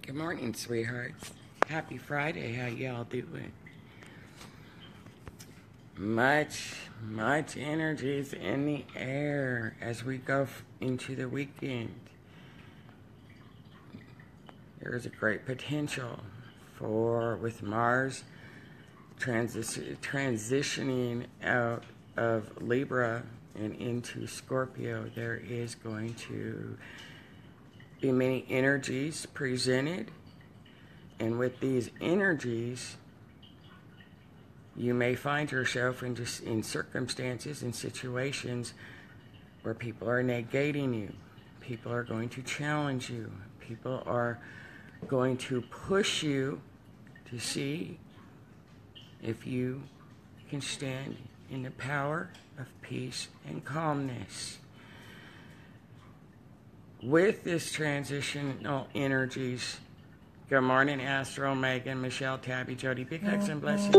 Good morning, sweethearts. Happy Friday. How y'all doing? Much energies in the air as we go into the weekend. There is a great potential with Mars transitioning out of Libra and into Scorpio. There is going to be many energies presented, and with these energies you may find yourself in circumstances and situations where people are negating you, people are going to challenge you, people are going to push you to see if you can stand in the power of peace and calmness. With this transitional energies, good morning, Astro, Megan, Michelle, Tabby, Jody, big hugs and blessings.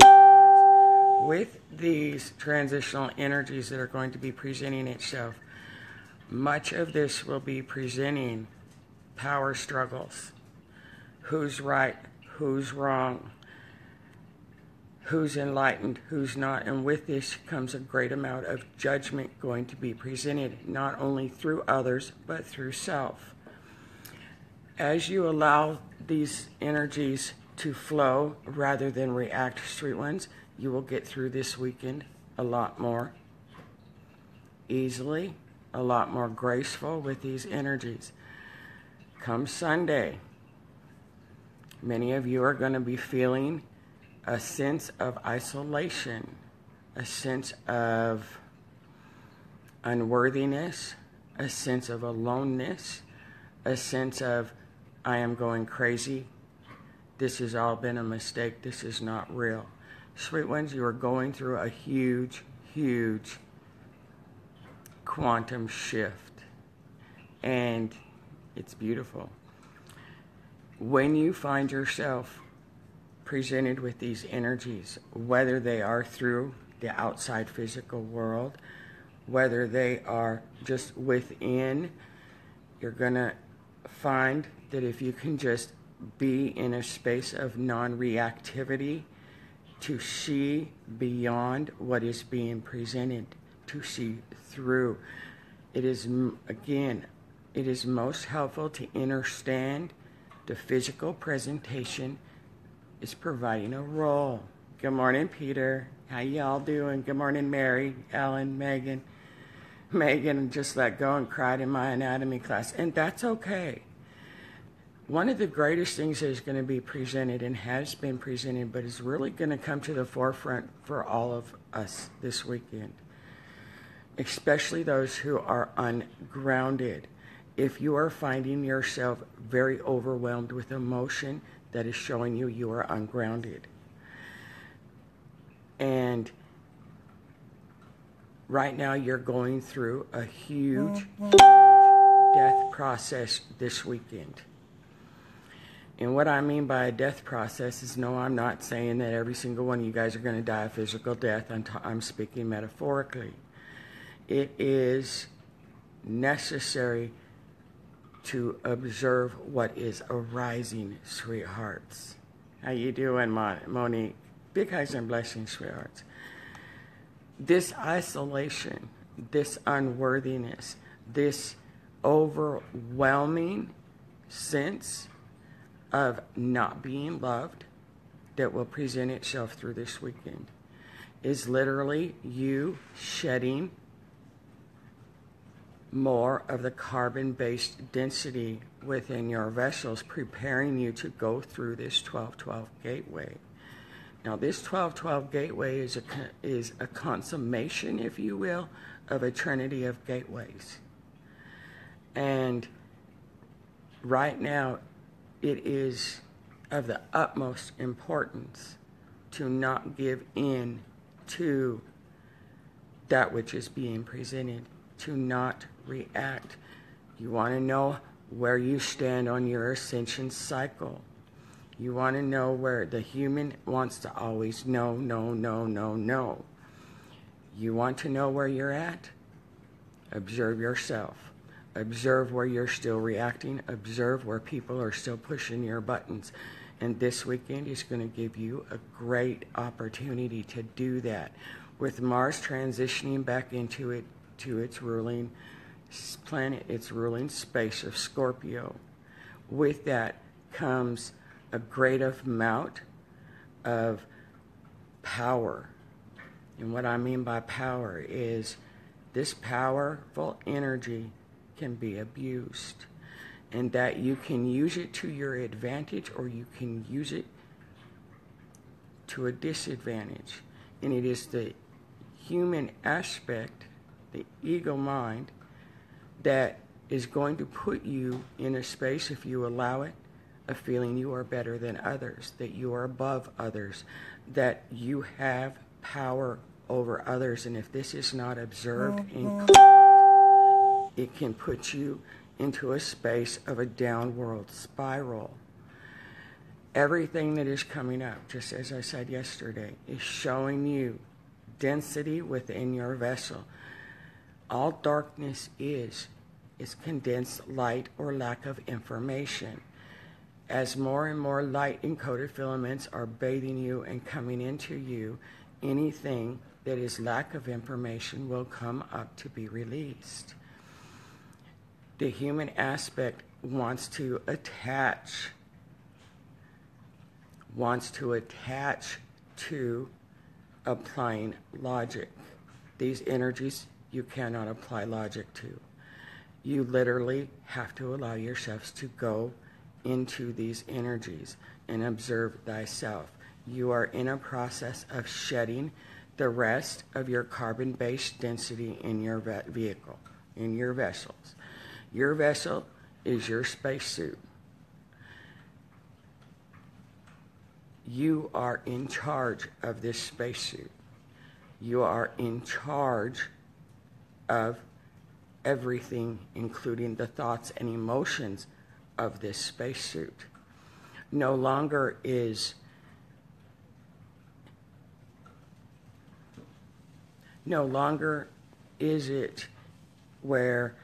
With these transitional energies that are going to be presenting itself, much of this will be presenting power struggles. Who's right, who's wrong, who's enlightened, who's not. And with this comes a great amount of judgment going to be presented, not only through others, but through self. As you allow these energies to flow rather than react, sweet ones, you will get through this weekend a lot more easily, a lot more graceful with these energies. Come Sunday, many of you are going to be feeling a sense of isolation, a sense of unworthiness, a sense of aloneness, a sense of, I am going crazy. This has all been a mistake. This is not real. Sweet ones, you are going through a huge quantum shift. And it's beautiful. When you find yourself presented with these energies, whether they are through the outside physical world, whether they are just within, you're going to find that if you can just be in a space of non-reactivity, to see beyond what is being presented, to see through. It is, again, it is most helpful to understand the physical presentation is providing a role. Good morning, Peter. How y'all doing? Good morning, Mary, Ellen, Megan. Megan just let go and cried in my anatomy class, and that's okay. One of the greatest things that is going to be presented and has been presented, but is really going to come to the forefront for all of us this weekend, especially those who are ungrounded. If you are finding yourself very overwhelmed with emotion, that is showing you are ungrounded. And right now you're going through a huge death process this weekend. And what I mean by a death process is, no, I'm not saying that every single one of you guys are going to die a physical death. I'm speaking metaphorically. It is necessary to observe what is arising, sweethearts. How you doing, Monique? Big hugs and blessings, sweethearts. This isolation, this unworthiness, this overwhelming sense of not being loved that will present itself through this weekend is literally you shedding more of the carbon-based density within your vessels, preparing you to go through this 12-12 gateway. Now, this 12-12 gateway is a consummation, if you will, of a trinity of gateways. And right now, it is of the utmost importance to not give in to that which is being presented, to not react. You want to know where you stand on your ascension cycle. You want to know where the human wants to always know, no, no, no, no. You want to know where you're at? Observe yourself. Observe where you're still reacting. Observe where people are still pushing your buttons. And this weekend is going to give you a great opportunity to do that. With Mars transitioning back into it, to its ruling planet, its ruling space of Scorpio. With that comes a great amount of power. And what I mean by power is this powerful energy can be abused, and that you can use it to your advantage or you can use it to a disadvantage. And it is the human aspect, the ego mind, that is going to put you in a space, if you allow it, of feeling you are better than others, that you are above others, that you have power over others. And if this is not observed and caught, it can put you into a space of a downward spiral. Everything that is coming up, just as I said yesterday, is showing you density within your vessel. All darkness is condensed light or lack of information. As more and more light encoded filaments are bathing you and coming into you, anything that is lack of information will come up to be released. The human aspect wants to attach to applying logic. These energies you cannot apply logic to. You literally have to allow yourselves to go into these energies and observe thyself. You are in a process of shedding the rest of your carbon-based density in your vehicle, in your vessels. Your vessel is your spacesuit. You are in charge of this spacesuit. You are in charge of everything, including the thoughts and emotions of this spacesuit. No longer is it where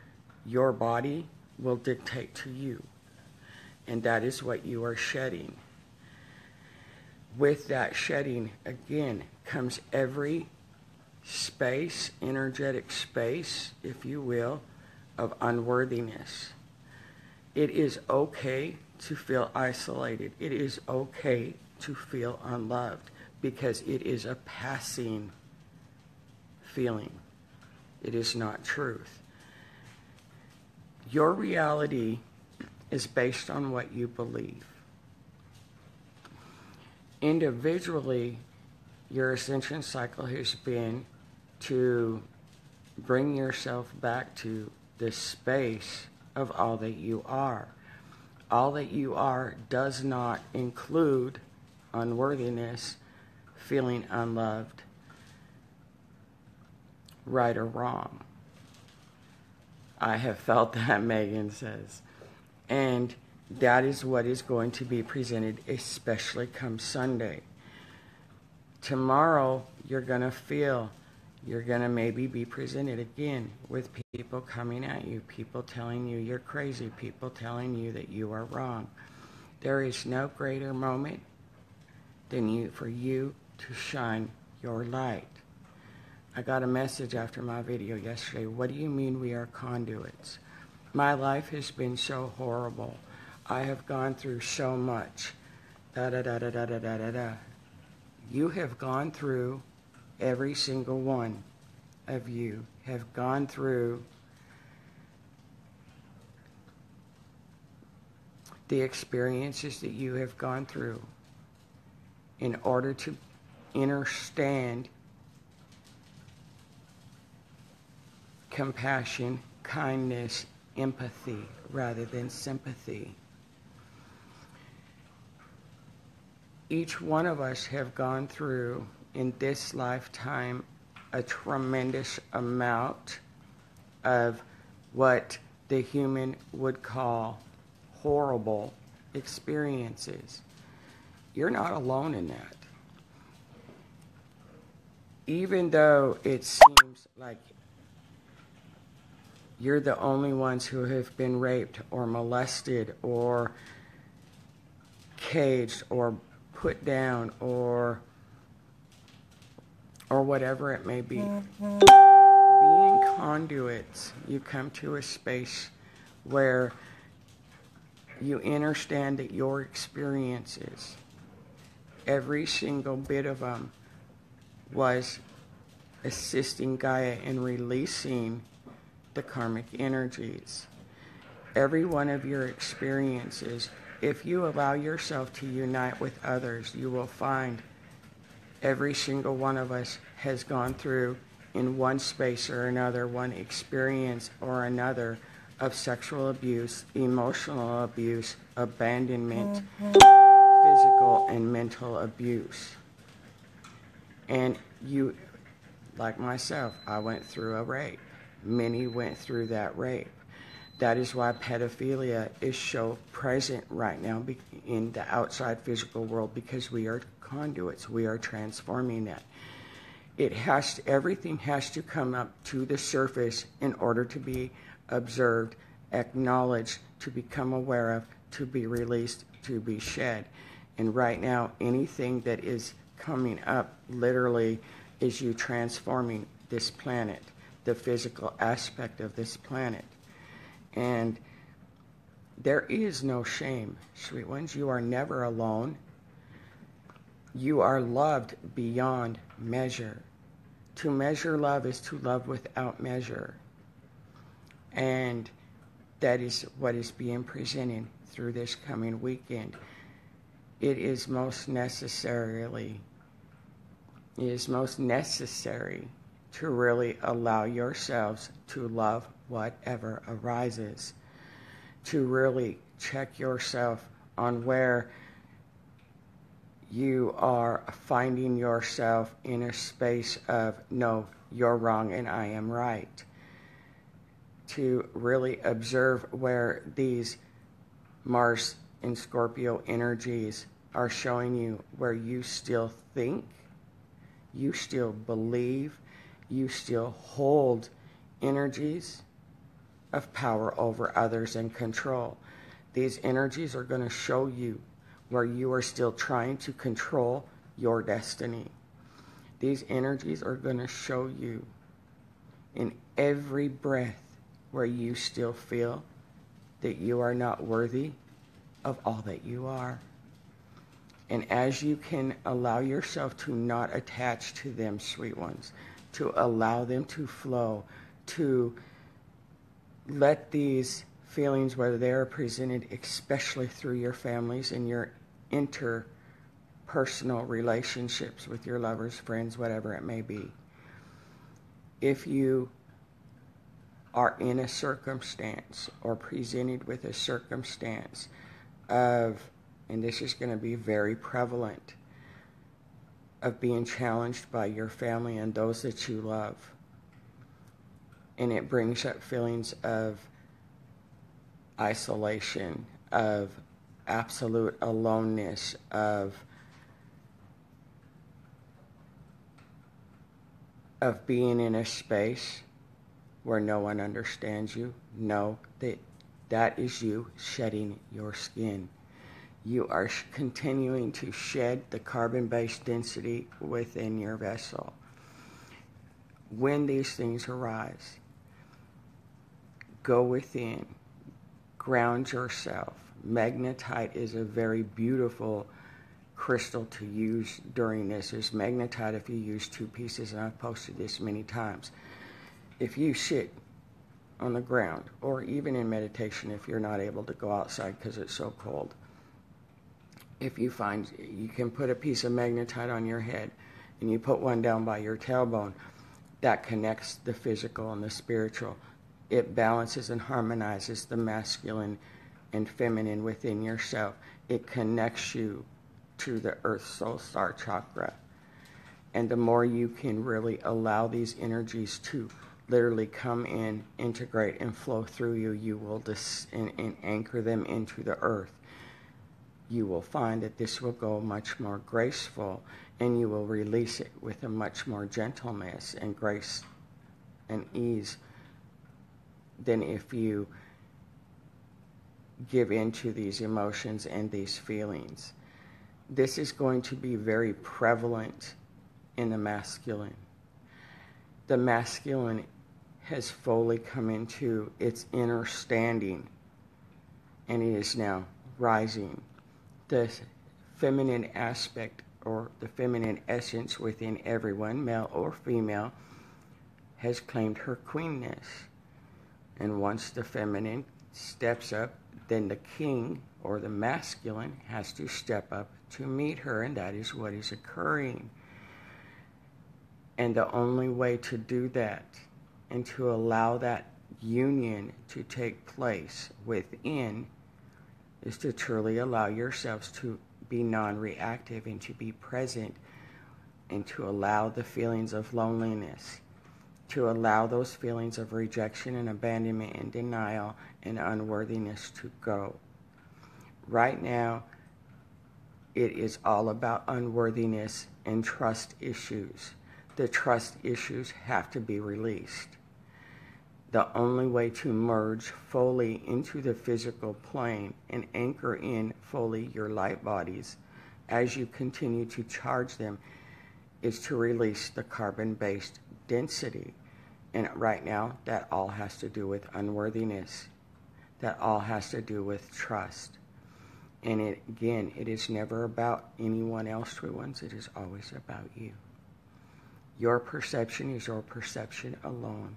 your body will dictate to you. And that is what you are shedding. With that shedding, again, comes every space, energetic space, if you will, of unworthiness. It is okay to feel isolated. It is okay to feel unloved, because it is a passing feeling. It is not truth. Your reality is based on what you believe. Individually, your ascension cycle has been to bring yourself back to this space of all that you are. All that you are does not include unworthiness, feeling unloved, right or wrong. I have felt that, Megan says. And that is what is going to be presented, especially come Sunday. Tomorrow, you're going to maybe be presented again with people coming at you, people telling you you're crazy, people telling you that you are wrong. There is no greater moment than for you to shine your light. I got a message after my video yesterday. What do you mean we are conduits? My life has been so horrible. I have gone through so much. You have gone through, every single one of you have gone through the experiences that you have gone through in order to understand compassion, kindness, empathy, rather than sympathy. Each one of us have gone through, in this lifetime, a tremendous amount of what the human would call horrible experiences. You're not alone in that. Even though it seems like You're the only ones who have been raped or molested or caged or put down or whatever it may be. Being conduits, you come to a space where you understand that your experiences, every single bit of them, was assisting Gaia in releasing the karmic energies. Every one of your experiences, if you allow yourself to unite with others, you will find every single one of us has gone through, in one space or another, one experience or another, of sexual abuse, emotional abuse, abandonment, physical and mental abuse. And you, like myself, I went through a rape. Many went through that rape. That is why pedophilia is so present right now in the outside physical world, because we are conduits. We are transforming that. Everything has to come up to the surface in order to be observed, acknowledged, to become aware of, to be released, to be shed. And right now, anything that is coming up literally is you transforming this planet, the physical aspect of this planet. And there is no shame, sweet ones. You are never alone. You are loved beyond measure. To measure love is to love without measure. And that is what is being presented through this coming weekend. It is most necessary to really allow yourselves to love whatever arises, to really check yourself on where you are finding yourself in a space of, no, you're wrong and I am right. To really observe where these Mars and Scorpio energies are showing you where you still think, you still believe, you still hold energies of power over others and control. These energies are going to show you where you are still trying to control your destiny. These energies are going to show you in every breath where you still feel that you are not worthy of all that you are. And as you can allow yourself to not attach to them, sweet ones, to allow them to flow, to let these feelings, whether they are presented especially through your families and your interpersonal relationships with your lovers, friends, whatever it may be. If you are in a circumstance or presented with a circumstance of, and this is going to be very prevalent, of being challenged by your family and those that you love, and it brings up feelings of isolation, of absolute aloneness, of being in a space where no one understands you, know that is you shedding your skin. You are continuing to shed the carbon-based density within your vessel. When these things arise, go within, ground yourself. Magnetite is a very beautiful crystal to use during this. There's magnetite if you use 2 pieces, and I've posted this many times. If you sit on the ground, or even in meditation if you're not able to go outside because it's so cold, if you find you can put a piece of magnetite on your head and you put one down by your tailbone, that connects the physical and the spiritual. It balances and harmonizes the masculine and feminine within yourself. It connects you to the Earth Soul Star Chakra. And the more you can really allow these energies to literally come in, integrate, and flow through you, you will and anchor them into the earth. You will find that this will go much more graceful, and you will release it with a much more gentleness and grace and ease than if you give in to these emotions and these feelings. This is going to be very prevalent in the masculine. The masculine has fully come into its inner standing, and it is now rising. The feminine aspect, or the feminine essence within everyone, male or female, has claimed her queenness. And once the feminine steps up, then the king, or the masculine, has to step up to meet her, and that is what is occurring. And the only way to do that, and to allow that union to take place within, is to truly allow yourselves to be non-reactive and to be present, and to allow the feelings of loneliness, to allow those feelings of rejection and abandonment and denial and unworthiness to go. Right now, it is all about unworthiness and trust issues. The trust issues have to be released. The only way to merge fully into the physical plane and anchor in fully your light bodies as you continue to charge them is to release the carbon-based density. And right now, that all has to do with unworthiness. That all has to do with trust. And it is never about anyone else, true ones. It is always about you. Your perception is your perception alone.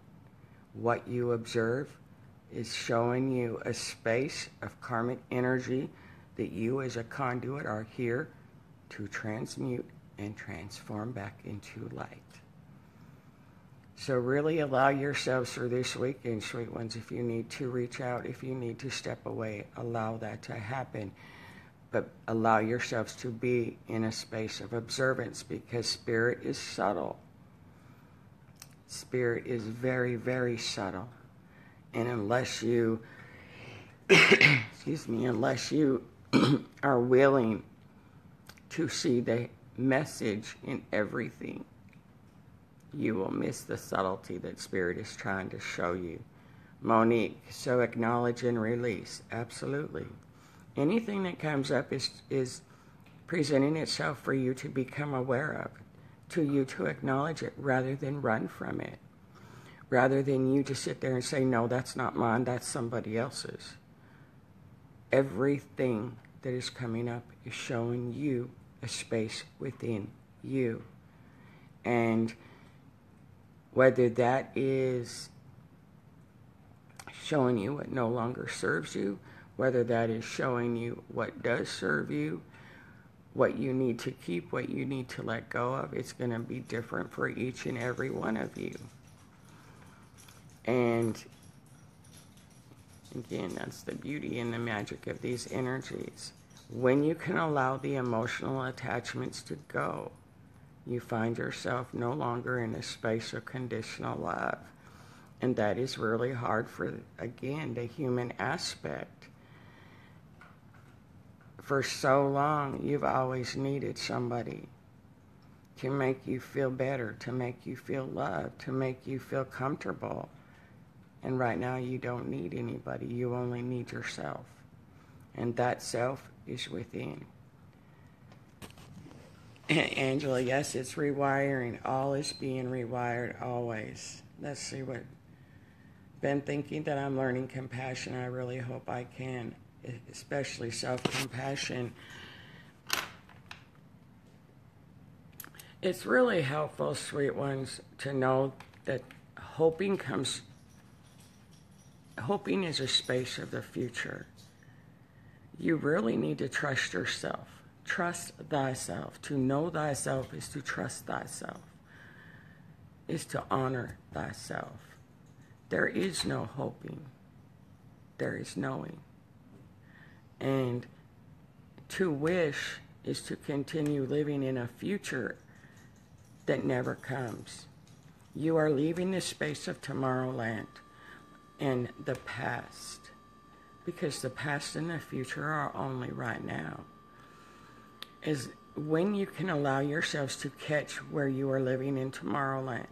What you observe is showing you a space of karmic energy that you as a conduit are here to transmute and transform back into light. So really allow yourselves through this weekend, sweet ones. If you need to reach out, if you need to step away, allow that to happen. But allow yourselves to be in a space of observance, because spirit is subtle. Spirit is very, very subtle. And unless you, unless you are willing to see the message in everything, you will miss the subtlety that Spirit is trying to show you. Monique, so acknowledge and release. Absolutely. Anything that comes up is presenting itself for you to become aware of, to you to acknowledge it rather than run from it, rather than you to sit there and say, no, that's not mine, that's somebody else's. Everything that is coming up is showing you a space within you. And whether that is showing you what no longer serves you, whether that is showing you what does serve you, what you need to keep, what you need to let go of, it's going to be different for each and every one of you. And again, that's the beauty and the magic of these energies. When you can allow the emotional attachments to go, you find yourself no longer in a space of conditional love. And that is really hard for, again, the human aspect. For so long, you've always needed somebody to make you feel better, to make you feel loved, to make you feel comfortable. And right now, you don't need anybody. You only need yourself. And that self is within. Angela, yes, it's rewiring. All is being rewired always. Let's see what... Been thinking that I'm learning compassion. I really hope I can, especially self-compassion. It's really helpful, sweet ones, to know that hoping is a space of the future. You really need to trust yourself. Trust thyself. To know thyself is to trust thyself, is to honor thyself. There is no hoping. There is knowing. And to wish is to continue living in a future that never comes. You are leaving the space of Tomorrowland and the past, because the past and the future are only right now. Is when you can allow yourselves to catch where you are living in Tomorrowland,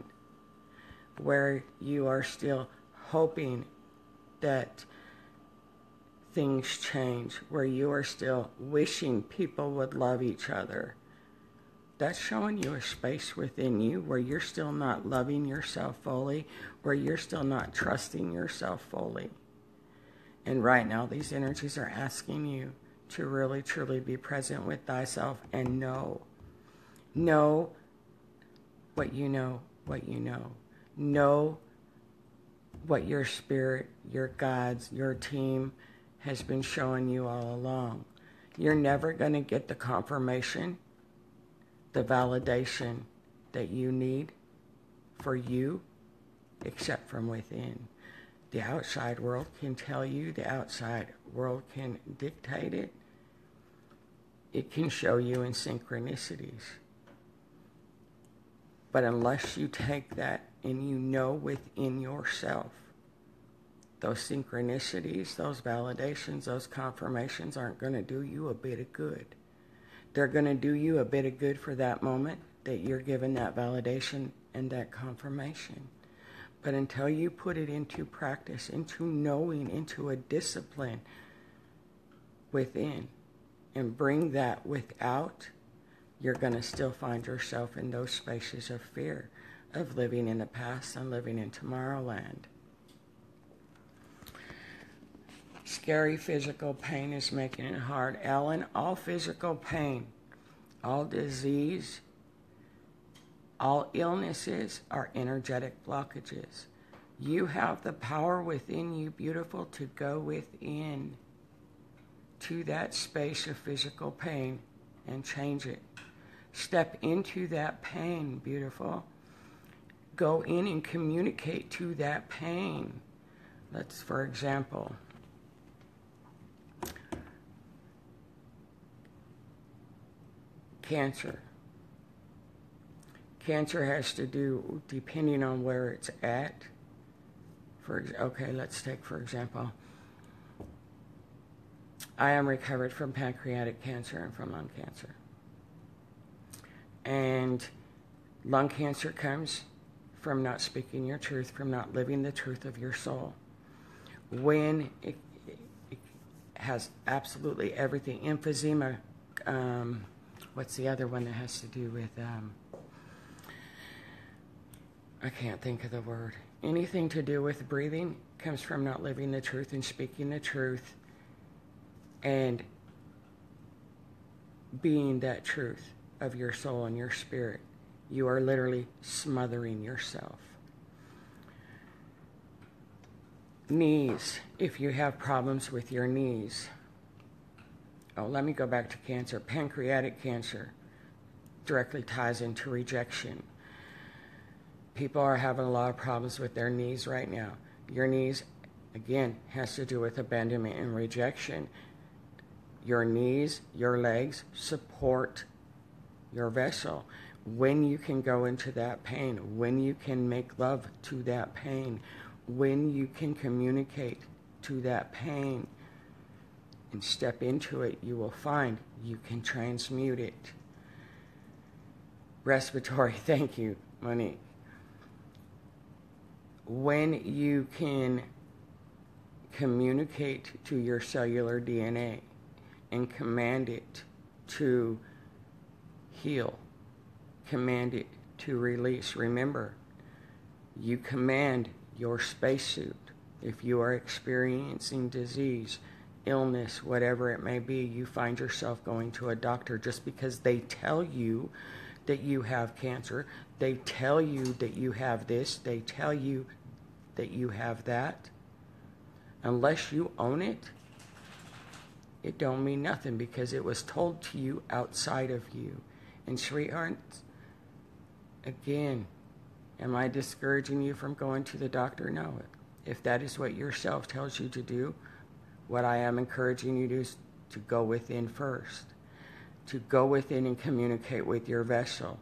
where you are still hoping that things change, where you are still wishing people would love each other, that's showing you a space within you where you're still not loving yourself fully, where you're still not trusting yourself fully. And right now, these energies are asking you to really, truly be present with thyself and know what you know, what you know. Know what your spirit, your guides, your team has been showing you all along. You're never going to get the confirmation, the validation that you need for you, except from within. The outside world can tell you, the outside world can dictate it. It can show you in synchronicities. But unless you take that and you know within yourself, those synchronicities, those validations, those confirmations aren't going to do you a bit of good. They're going to do you a bit of good for that moment that you're given that validation and that confirmation. But until you put it into practice, into knowing, into a discipline within, and bring that without, you're going to still find yourself in those spaces of fear, of living in the past and living in Tomorrowland. Scary physical pain is making it hard. Ellen, all physical pain, all disease, all illnesses are energetic blockages. You have the power within you, beautiful, to go within to that space of physical pain and change it. Step into that pain, beautiful. Go in and communicate to that pain. Let's, for example, cancer. Cancer has to do, depending on where it's at. Okay, let's take, for example, I am recovered from pancreatic cancer and from lung cancer. And lung cancer comes from not speaking your truth, from not living the truth of your soul. When it has absolutely everything, emphysema, what's the other one that has to do with, I can't think of the word. Anything to do with breathing comes from not living the truth and speaking the truth and being that truth of your soul and your spirit. You are literally smothering yourself. Knees, if you have problems with your knees. Oh, let me go back to cancer. Pancreatic cancer directly ties into rejection. People are having a lot of problems with their knees right now. Your knees, again, has to do with abandonment and rejection. Your knees, your legs support your vessel. When you can go into that pain, when you can make love to that pain, when you can communicate to that pain and step into it, you will find you can transmute it. Respiratory, thank you, Monique. When you can communicate to your cellular DNA and command it to heal, command it to release. Remember, you command your spacesuit. If you are experiencing disease, illness, whatever it may be, you find yourself going to a doctor just because they tell you that you have cancer, they tell you that you have this, they tell you that you have that. Unless you own it, it don't mean nothing because it was told to you outside of you. And sweetheart, again, am I discouraging you from going to the doctor? No. If that is what yourself tells you to do, what I am encouraging you to do is to go within first. To go within and communicate with your vessel.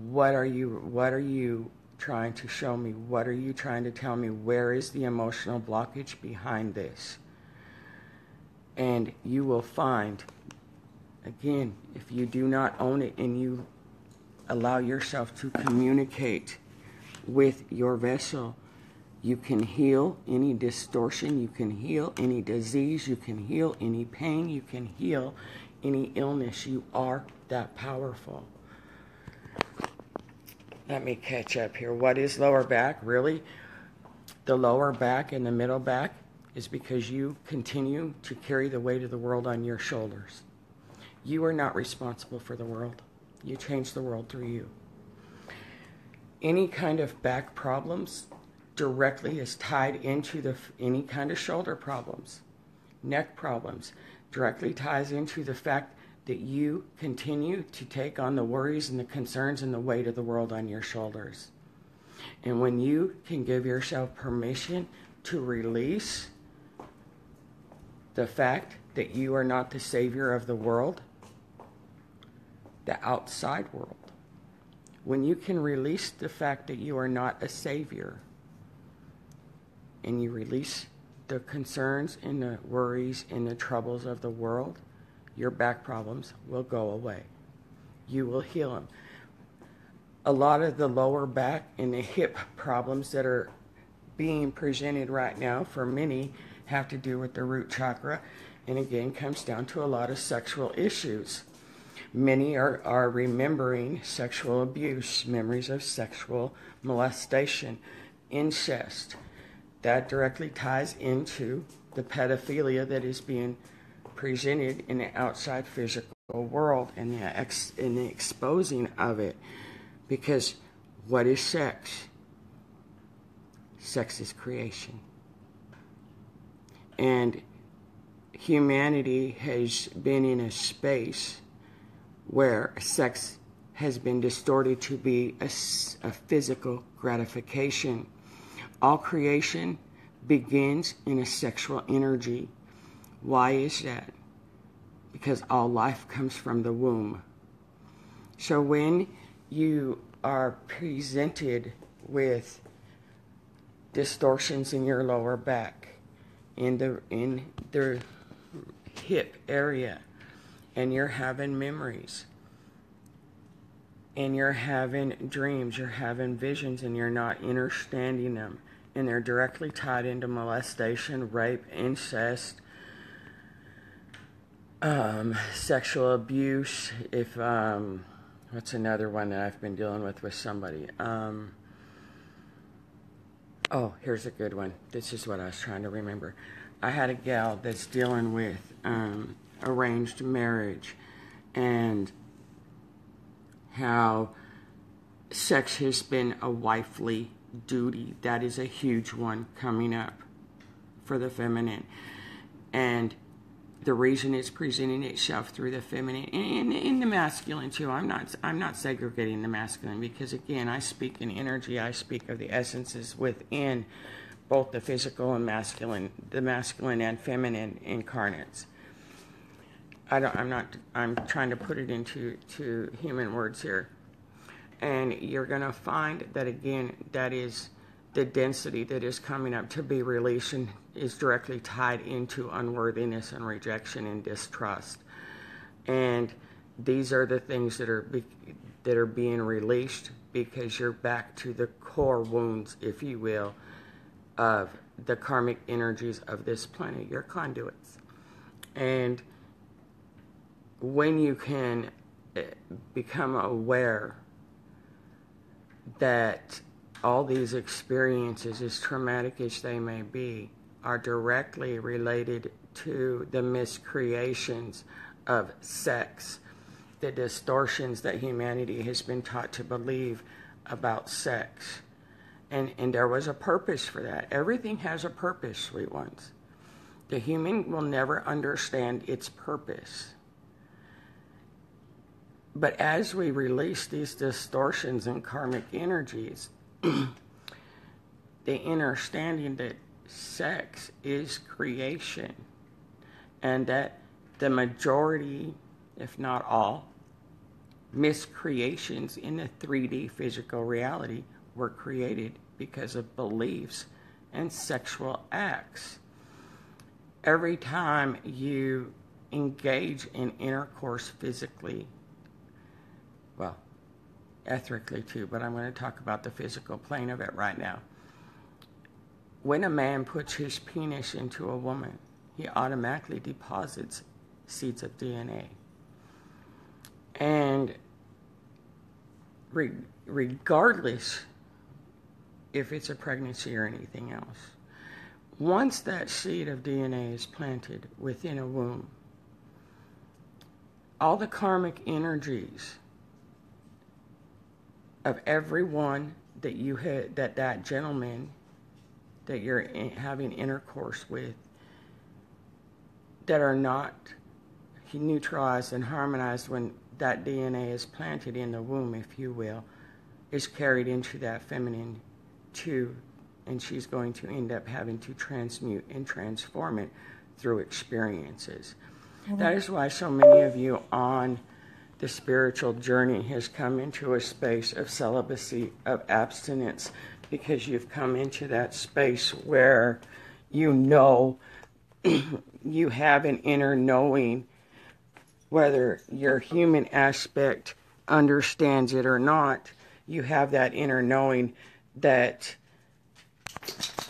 What are you trying to show me? What are you trying to tell me? Where is the emotional blockage behind this? And you will find, again, if you do not own it and you allow yourself to communicate with your vessel, You can heal any distortion. You can heal any disease. You can heal any pain. You can heal any illness. You are that powerful. Let me catch up here. What is lower back? Really? The lower back and the middle back is because you continue to carry the weight of the world on your shoulders. You are not responsible for the world. You change the world through you. Any kind of back problems directly is tied into any kind of shoulder problems. Neck problems directly ties into the fact that you continue to take on the worries and the concerns and the weight of the world on your shoulders. And when you can give yourself permission to release the fact that you are not the savior of the world, the outside world, when you can release the fact that you are not a savior, and you release the concerns and the worries and the troubles of the world, your back problems will go away. You will heal them. A lot of the lower back and the hip problems that are being presented right now for many have to do with the root chakra, and again comes down to a lot of sexual issues. Many are remembering sexual abuse, memories of sexual molestation, incest. That directly ties into the pedophilia that is being presented in the outside physical world and the exposing of it. Because what is sex? Sex is creation. And humanity has been in a space where sex has been distorted to be a physical gratification. All creation begins in a sexual energy. Why is that? Because all life comes from the womb. So when you are presented with distortions in your lower back, in the hip area, and you're having memories, and you're having dreams, you're having visions, and you're not understanding them, and they're directly tied into molestation, rape, incest, sexual abuse. If what's another one that I've been dealing with somebody? Oh, here's a good one. This is what I was trying to remember. I had a gal that's dealing with arranged marriage, and how sex has been a wifely duty. That is a huge one coming up for the feminine. And the reason it's presenting itself through the feminine and in the masculine too. I'm not segregating the masculine, because again, I speak in energy. I speak of the essences within both the physical and masculine, the masculine and feminine incarnates. I'm trying to put it into human words here. And you're going to find that, again, that is the density that is coming up to be released and is directly tied into unworthiness and rejection and distrust. And these are the things that are being released, because you're back to the core wounds, if you will, of the karmic energies of this planet, your conduits. And when you can become aware that all these experiences, as traumatic as they may be, are directly related to the miscreations of sex, the distortions that humanity has been taught to believe about sex. And there was a purpose for that. Everything has a purpose, sweet ones. The human will never understand its purpose. But as we release these distortions and karmic energies, the understanding that sex is creation, and that the majority, if not all, miscreations in the 3D physical reality were created because of beliefs and sexual acts. Every time you engage in intercourse physically, well, ethically too, but I'm going to talk about the physical plane of it right now. when a man puts his penis into a woman, he automatically deposits seeds of DNA. And regardless if it's a pregnancy or anything else, once that seed of DNA is planted within a womb, all the karmic energies of everyone that you had, that gentleman that you're having intercourse with, that are not neutralized and harmonized when that DNA is planted in the womb, if you will, is carried into that feminine too, and she's going to end up having to transmute and transform it through experiences. Mm-hmm. That is why so many of you on the spiritual journey has come into a space of celibacy, of abstinence, because you've come into that space where you know you have an inner knowing, whether your human aspect understands it or not. You have that inner knowing that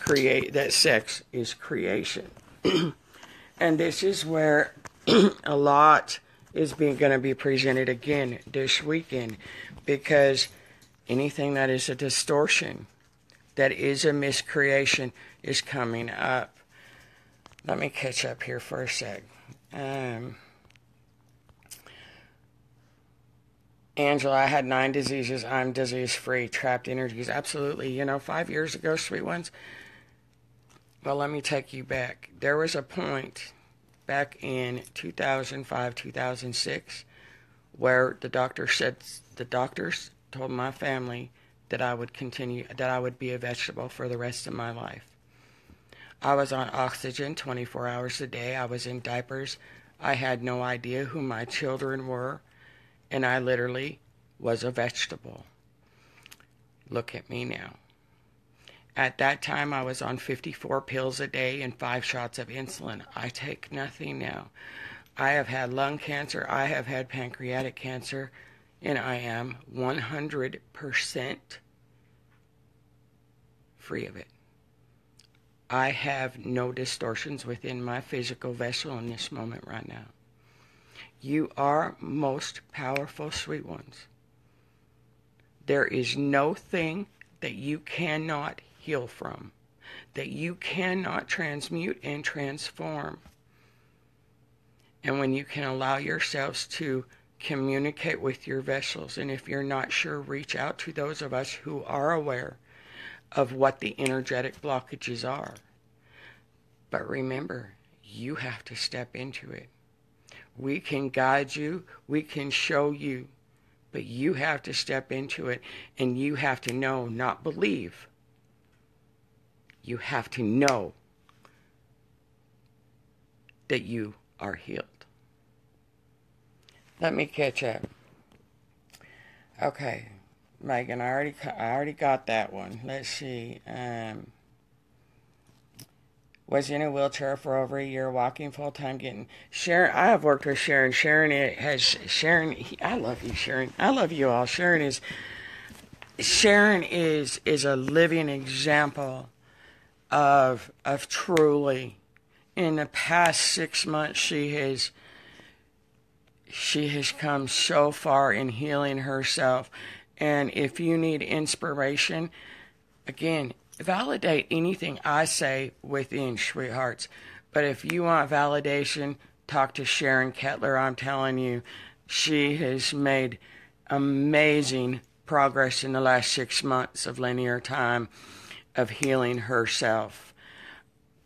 that sex is creation. And this is where a lot is going to be presented again this weekend, because anything that is a distortion, that is a miscreation, is coming up. Let me catch up here for a sec. Angela, I had 9 diseases. I'm disease-free. Trapped energies. Absolutely. 5 years ago, sweet ones. Well, let me take you back. There was a point back in 2005, 2006, where the doctors told my family that I would be a vegetable for the rest of my life. I was on oxygen 24 hours a day. I was in diapers. I had no idea who my children were, and I literally was a vegetable. Look at me now. At that time, I was on 54 pills a day and 5 shots of insulin. I take nothing now. I have had lung cancer. I have had pancreatic cancer, and I am 100% free of it. I have no distortions within my physical vessel in this moment right now. You are most powerful, sweet ones. There is no thing that you cannot heal from, that you cannot transmute and transform. And when you can allow yourselves to communicate with your vessels, and if you're not sure, reach out to those of us who are aware of what the energetic blockages are. But remember, you have to step into it. We can guide you, we can show you, but you have to step into it, and you have to know, not believe. You have to know that you are healed. Let me catch up. Okay, Megan, I already got that one. Let's see. Was in a wheelchair for over a year, walking full time, getting Sharon. I have worked with Sharon. Sharon I love you, Sharon. I love you all. Sharon is a living example of truly. In the past 6 months, she has come so far in healing herself. And if you need inspiration, again, validate anything I say within, sweethearts. But if you want validation, talk to Sharon Kettler. I'm telling you, she has made amazing progress in the last 6 months of linear time of healing herself.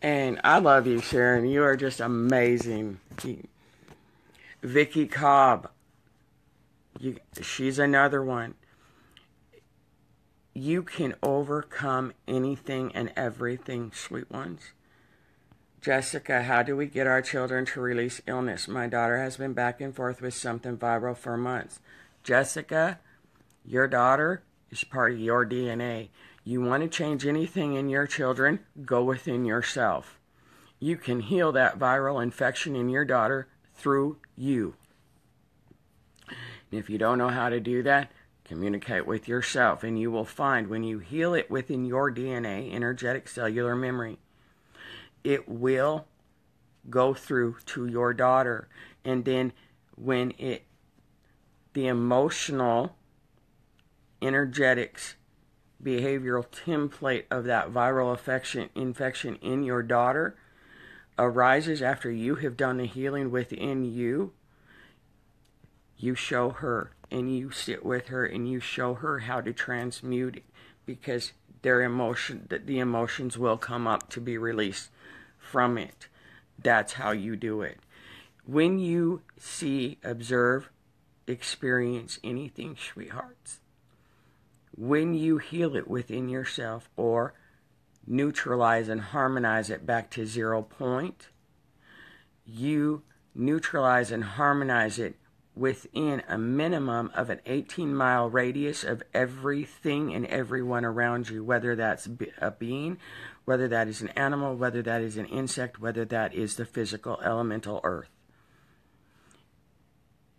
And I love you, Sharon. You are just amazing. Vicky Cobb, she's another one. You can overcome anything and everything, sweet ones. Jessica, how do we get our children to release illness? My daughter has been back and forth with something viral for months. Jessica, your daughter is part of your DNA. You want to change anything in your children, go within yourself. You can heal that viral infection in your daughter through you. And if you don't know how to do that, Communicate with yourself, and you will find when you heal it within your DNA, energetic cellular memory, it will go through to your daughter. And then when the emotional, energetics, behavioral template of that viral infection in your daughter arises after you have done the healing within you, you show her and you sit with her and you show her how to transmute it, because the emotions will come up to be released from it. That's how you do it. When you see, observe, experience anything, sweethearts, when you heal it within yourself or neutralize and harmonize it back to 0 point, you neutralize and harmonize it within a minimum of an 18-mile radius of everything and everyone around you, whether that's a being, whether that is an animal, whether that is an insect, whether that is the physical elemental earth.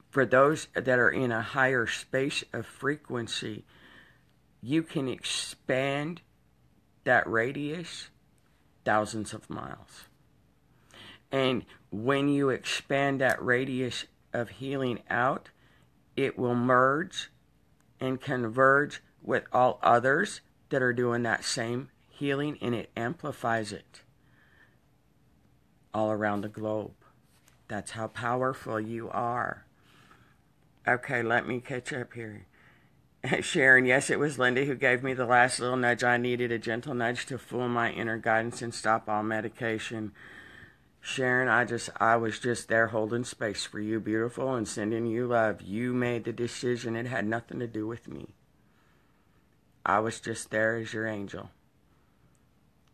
For those that are in a higher space of frequency, you can expand that radius thousands of miles. And when you expand that radius of healing out, it will merge and converge with all others that are doing that same healing, and it amplifies it all around the globe. That's how powerful you are. Okay, let me catch up here. Sharon, yes, it was Linda who gave me the last little nudge. I needed a gentle nudge to fool my inner guidance and stop all medication. Sharon, I was just there holding space for you, beautiful, and sending you love. You made the decision. It had nothing to do with me. I was just there as your angel.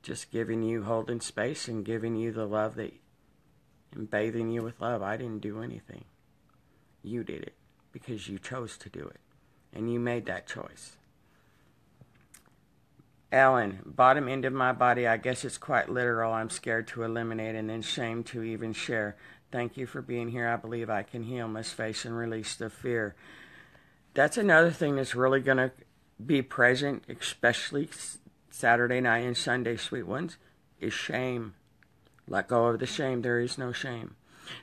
Just giving you, holding space and giving you the love and bathing you with love. I didn't do anything. You did it because you chose to do it. And you made that choice. Ellen, bottom end of my body, I guess it's quite literal. I'm scared to eliminate and then shame to even share. Thank you for being here. I believe I can heal, must face and release the fear. That's another thing that's really going to be present, especially Saturday night and Sunday, sweet ones, is shame. Let go of the shame. There is no shame.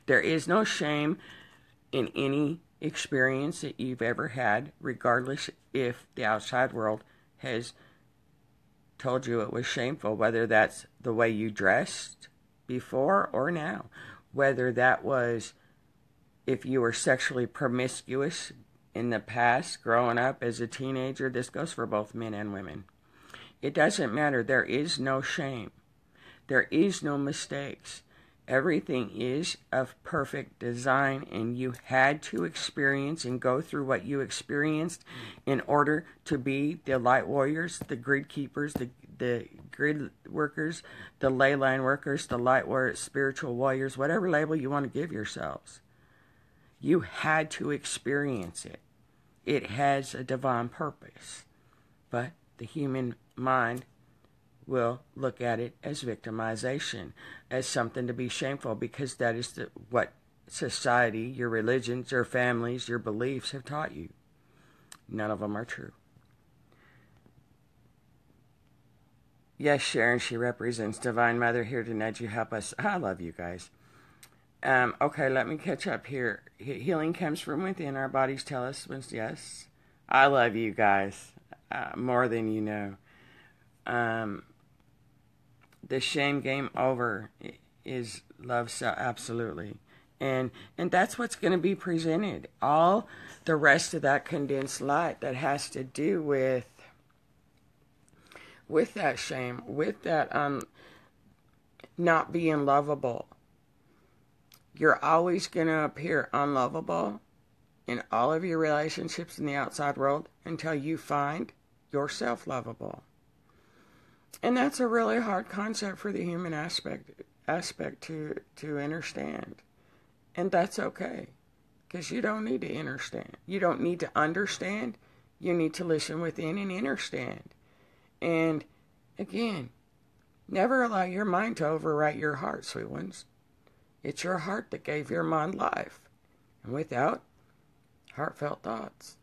There is no shame in any experience that you've ever had, regardless if the outside world has told you it was shameful, whether that's the way you dressed before or now, whether that was if you were sexually promiscuous in the past, growing up as a teenager. This goes for both men and women. It doesn't matter. There is no shame. There is no mistakes. Everything is of perfect design, and you had to experience and go through what you experienced in order to be the light warriors, the grid keepers, the grid workers, the ley line workers, the light warriors, spiritual warriors, whatever label you want to give yourselves. You had to experience it. It has a divine purpose, but the human mind will look at it as victimization, as something to be shameful, because that is what society, your religions, your families, your beliefs have taught you. None of them are true. Yes, Sharon, she represents Divine Mother, here to nudge you, help us. I love you guys. Okay, let me catch up here. Healing comes from within. Our bodies tell us, yes. I love you guys more than you know. The shame game over is love, so absolutely. And that's what's going to be presented. All the rest of that condensed light that has to do with that shame, with that not being lovable. You're always going to appear unlovable in all of your relationships in the outside world until you find yourself lovable. And that's a really hard concept for the human aspect to understand. And that's okay, because you don't need to understand. You don't need to understand. You need to listen within and understand. And again, never allow your mind to overwrite your heart, sweet ones. It's your heart that gave your mind life. And without heartfelt thoughts,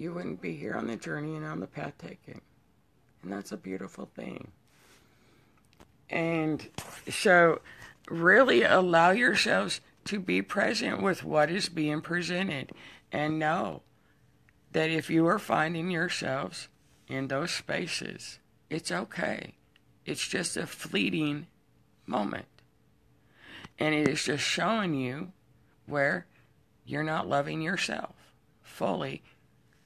you wouldn't be here on the journey and on the path taken. And that's a beautiful thing. And so really allow yourselves to be present with what is being presented. And know that if you are finding yourselves in those spaces, it's okay. It's just a fleeting moment. And it is just showing you where you're not loving yourself fully.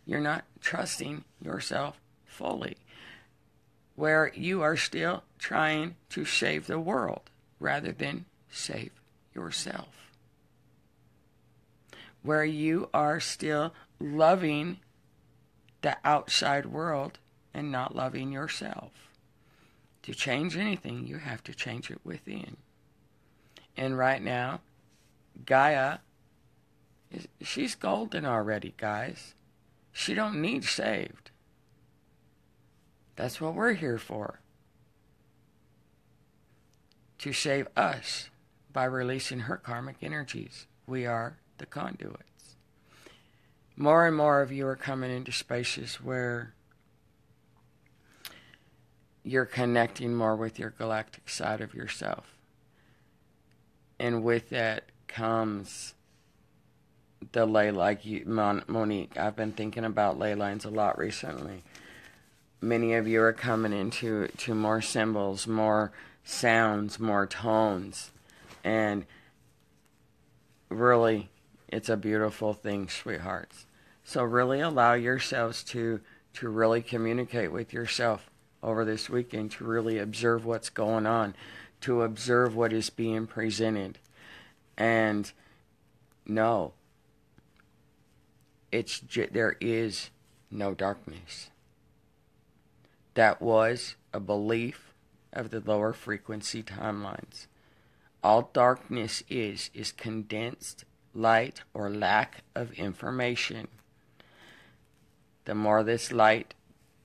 You're not trusting yourself fully. Where you are still trying to save the world rather than save yourself. Where you are still loving the outside world and not loving yourself. To change anything, you have to change it within. And right now, Gaia, she's golden already, guys. She don't need saved. That's what we're here for. To save us by releasing her karmic energies. We are the conduits. More and more of you are coming into spaces where you're connecting more with your galactic side of yourself. And with that comes the ley, like you, Monique. I've been thinking about ley lines a lot recently. Many of you are coming into more symbols, more sounds, more tones. And really, it's a beautiful thing, sweethearts. So really allow yourselves to really communicate with yourself over this weekend, to really observe what's going on, to observe what is being presented. And know there is no darkness. That was a belief of the lower frequency timelines. All darkness is condensed light or lack of information. The more this light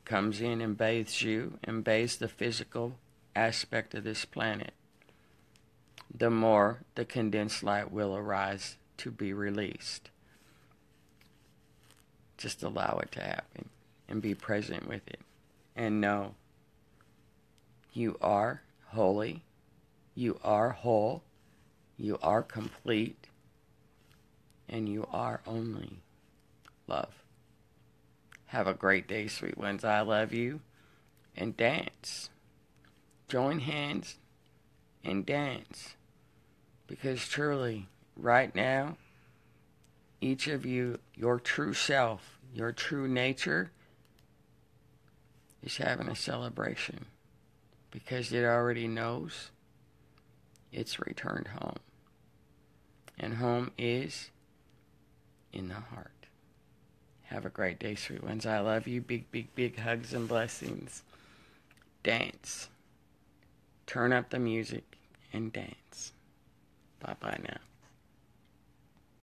comes in and bathes you and bathes the physical aspect of this planet, the more the condensed light will arise to be released. Just allow it to happen and be present with it. And know you are holy, you are whole, you are complete, and you are only love. Have a great day, sweet ones. I love you. And dance. Join hands and dance. Because truly, right now, each of you, your true self, your true nature, is having a celebration. Because it already knows it's returned home. And home is in the heart. Have a great day, sweet ones. I love you. Big, big, big hugs and blessings. Dance. Turn up the music and dance. Bye-bye now.